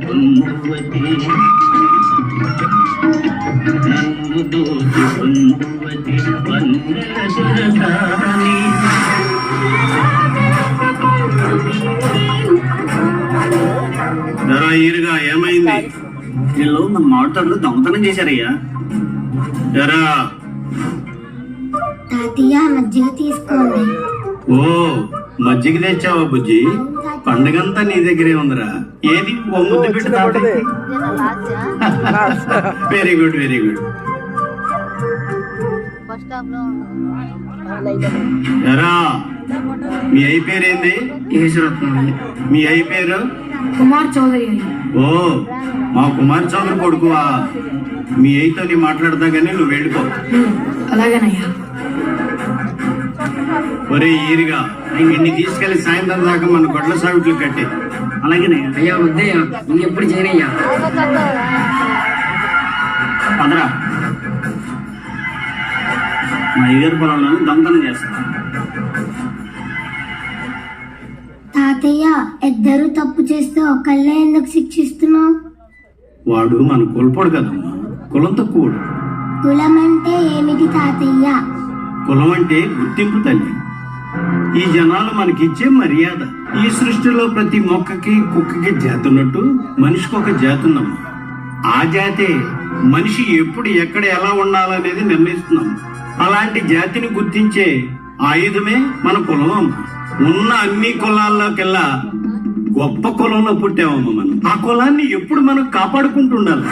పొందువతి నన్ను దోచి పొందువతి వన్నెల దొరకాని ఈరుగా ఏమైంది? వీళ్ళు మన మామిడితోటలో దొంగతనం చేశారయ్యా. ఎరా తాతయ్య మజ్జిగ తీసుకోండి. ఓ మజ్జిగ తెచ్చావా బుజ్జి? పండగంతా నీ దగ్గరే ఉందిరా. ఏది ఓ ముద్దు పెట్టు తాతయ్యకి. Very good very good. ఎరా మీ అయ్య పేరేంది? మీ అయ్య పేరు? కుమార్ చౌదరి. ఓ మా కుమార్ చౌదరి కొడుకువా? మీ అయ్యతో నీ మాట్లాడతా గానీ నువ్వు వెళ్ళిపో. అలాగేనయ్యా. ఒరే ఈరిగా ఇన్ని తీసుకెళ్లి సాయంత్రం దాకా మన గొడ్ల సావిట్లు కట్టే. అలాగేనయ్యా. అయ్యా వద్దయ్యా, ఇంకెప్పుడు చేయనయ్యా. పదరా మా ఇద్దరు పొలంలో దొంగతనం చేస్తా. తాతయ్య ఇద్దరు తప్పు చేస్తే ఒకళ్ళే ఎందుకు శిక్షిస్తున్నావు? వాడు మన కులపోడు కదమ్మా, కులం తక్కువడు. కులం అంటే ఏమిటి తాతయ్య? కులం అంటే గుర్తింపు తల్లి. ఈ జనాలు మనకిచ్చే మర్యాద. ఈ సృష్టిలో ప్రతి మొక్కకి కుక్కకి జాతి ఉన్నట్టు మనిషికి ఒక జాతి ఉందమ్మా. ఆ జాతే మనిషి ఎప్పుడు ఎక్కడ ఎలా ఉండాలనేది నిర్ణయిస్తున్నాం. అలాంటి జాతిని గుర్తించే ఆయుధమే మన కులం అమ్మ. ఉన్న అన్ని కులాల్లోకెల్లా గొప్ప కులంలో పుట్టామమ్మ మనం. ఆ కులాన్ని ఎప్పుడు మనం కాపాడుకుంటుండాలి.